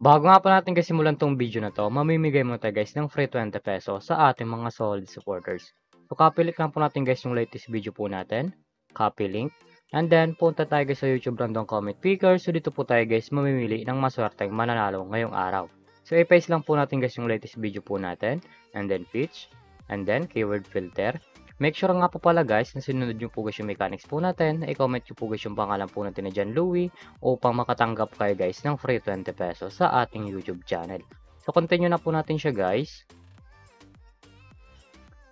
Bago nga pa natin guys simulan tong video na to, mamimigay mo tayo guys ng free 20 pesos sa ating mga solid supporters. So copy link lang po natin guys yung latest video po natin. Copy link. And then punta tayo guys sa YouTube random comment picker. So dito po tayo guys mamimili ng maswerteng mananalo ngayong araw. So i-paste lang po natin guys yung latest video po natin. And then pitch. And then keyword filter. Make sure nga po pala guys na sinunod nyo po guys yung mechanics po natin. I-comment nyo po guys yung pangalan po natin na John Louie upang makatanggap kayo guys ng free 20 pesos sa ating YouTube channel. So continue na po natin siya guys.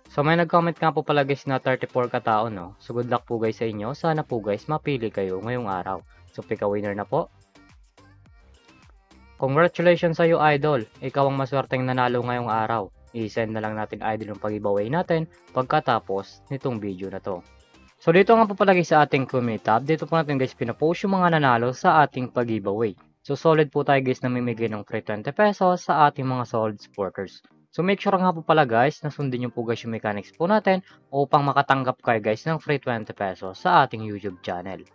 So may nag-comment nga po pala guys na 34 katao no. So good luck po guys sa inyo. Sana po guys mapili kayo ngayong araw. So pick a winner na po. Congratulations sa iyo idol. Ikaw ang maswerteng nanalo ngayong araw. I-send na lang natin idol yung pag-giveaway natin pagkatapos nitong video na to. So dito nga po palagi sa ating community tab, dito po natin guys pinapost yung mga nanalo sa ating pag-giveaway. So solid po tayo guys na mamimigay ng free 20 pesos sa ating mga solid supporters. So make sure nga po pala guys na sundin nyo po guys yung mechanics po natin upang makatanggap kayo guys ng free 20 pesos sa ating YouTube channel.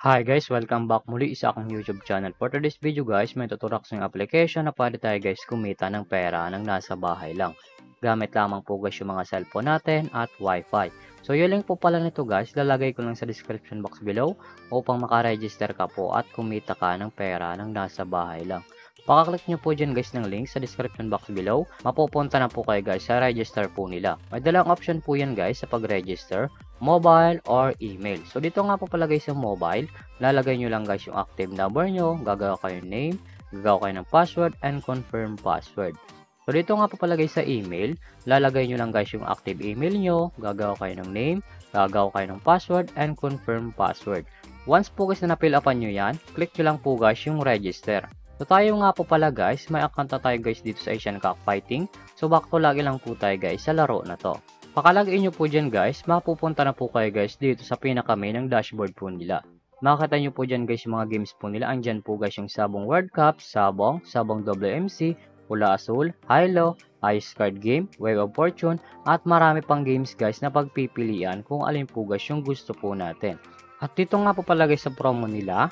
Hi guys, welcome back muli sa akong YouTube channel. For today's video guys, may tuturak sa application na pwede tayo guys kumita ng pera ng nasa bahay lang. Gamit lamang po guys yung mga cellphone natin at wifi. So yung link po pala nito guys, lalagay ko lang sa description box below upang makaregister ka po at kumita ka ng pera ng nasa bahay lang. Pakaklik nyo po dyan guys ng link sa description box below. Mapupunta na po kayo guys sa register po nila. May dalang option po yan guys sa pag-register, mobile or email. So dito nga po pala guys sa mobile, lalagay nyo lang guys yung active number nyo, gagawa kayo ng name, gagawa kayo ng password and confirm password. So dito nga po pala guys sa email, lalagay nyo lang guys yung active email nyo, gagawa kayo ng name, gagawa kayo ng password and confirm password. Once po guys na na-fill upan nyo yan, click nyo lang po guys yung register. So tayo nga po pala guys, may account na tayo guys dito sa Asian Cockfighting. So back to lagi lang po tayo guys sa laro na to. Pakalagin nyo po dyan guys, mapupunta na po kayo guys dito sa pinaka-main ng dashboard po nila. Makikita nyo po dyan guys yung mga games po nila. Andyan po guys yung Sabong World Cup, Sabong WMC, Pula Asul, Hilo, Ice Card Game, Wave of Fortune, at marami pang games guys na pagpipilian kung alin po guys yung gusto po natin. At dito nga po pala guys sa promo nila,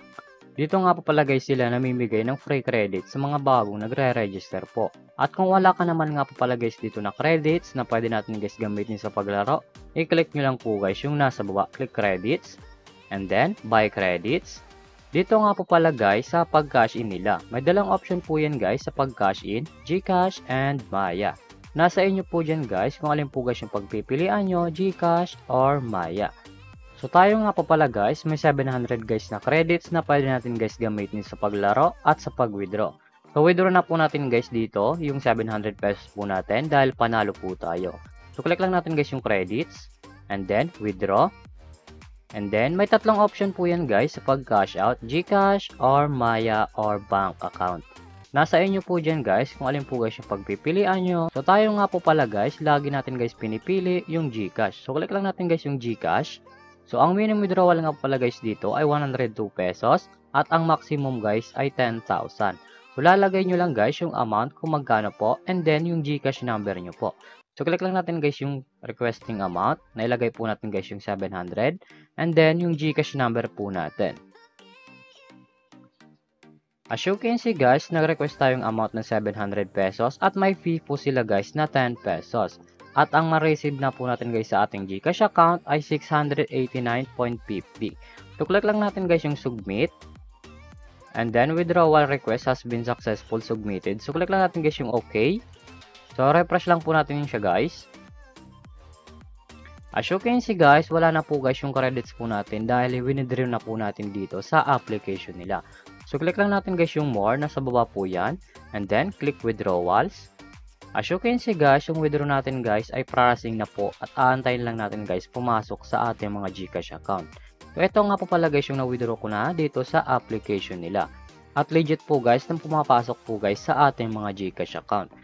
dito nga po pala guys sila namimigay ng free credit sa mga bagong nagre-register po. At kung wala ka naman nga po pala guys dito na credits na pwede natin guys gamitin sa paglaro, i-click nyo lang po guys yung nasa baba, click credits, and then buy credits. Dito nga po pala guys sa pag-cash in nila. May dalang option po yan guys sa pag-cash in, GCash and Maya. Nasa inyo po dyan guys kung alin po guys yung pagpipilian nyo, GCash or Maya. So tayo nga po pala guys, may 700 guys na credits na pwede natin guys gamitin sa paglaro at sa pag-withdraw. So withdraw na po natin guys dito, yung 700 pesos po natin dahil panalo po tayo. So click lang natin guys yung credits, and then withdraw. And then may tatlong option po yan guys sa pag-cash out, GCash or Maya or bank account. Nasa inyo po dyan guys kung alin po guys yung pagpipilian nyo. So tayo nga po pala guys, lagi natin guys pinipili yung GCash. So click lang natin guys yung GCash. So, ang minimum withdrawal nga pala guys dito ay 102 pesos at ang maximum guys ay 10,000. So, lalagay nyo lang guys yung amount kung magkano po and then yung GCash number nyo po. So, click lang natin guys yung requesting amount. Nailagay po natin guys yung 700 and then yung GCash number po natin. As you can see guys, nag-request tayong amount ng 700 pesos at may fee po sila guys na 10 pesos. At ang ma-receive na po natin guys sa ating GCash account ay 689.50. So click lang natin guys yung submit. And then withdrawal request has been successful submitted. So click lang natin guys yung okay. So refresh lang po natin yung siya guys. As you can see guys, wala na po guys yung credits po natin dahil winidraw na po natin dito sa application nila. So click lang natin guys yung more, nasa baba po yan. And then click withdrawals. As you can see guys, yung withdraw natin guys ay processing na po at aantayin lang natin guys pumasok sa ating mga GCash account. So ito nga po pala guys yung na-withdraw ko na dito sa application nila. At legit po guys nang pumapasok po guys sa ating mga GCash account.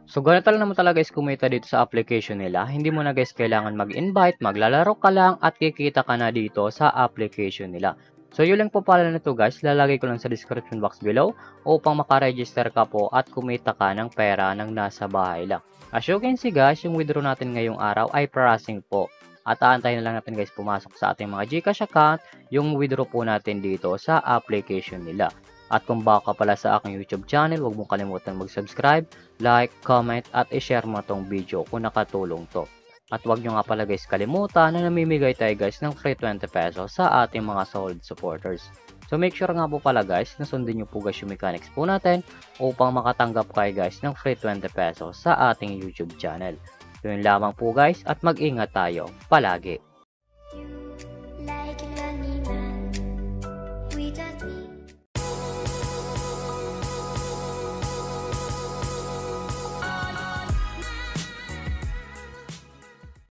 So ganito lang naman talaga guys kumita dito sa application nila. Hindi mo na guys kailangan mag-invite, maglalaro ka lang at kikita ka na dito sa application nila. So yun lang po pala nito guys, lalagay ko lang sa description box below upang makaregister ka po at kumita ka ng pera ng nasa bahay lang. As you can see guys, yung withdraw natin ngayong araw ay processing po. At aantayin na lang natin guys pumasok sa ating mga GCash account yung withdraw po natin dito sa application nila. At kung bago ka pala sa aking YouTube channel, huwag mong kalimutan mag-subscribe, like, comment at i-share mo tong video kung nakatulong to. At huwag nyo nga pala guys kalimutan na namimigay tayo guys ng free 20 pesos sa ating mga solid supporters. So make sure nga po pala guys na sundin nyo po guys yung mechanics po natin upang makatanggap kayo guys ng free 20 pesos sa ating YouTube channel. Yun lamang po guys at mag-ingat tayo palagi.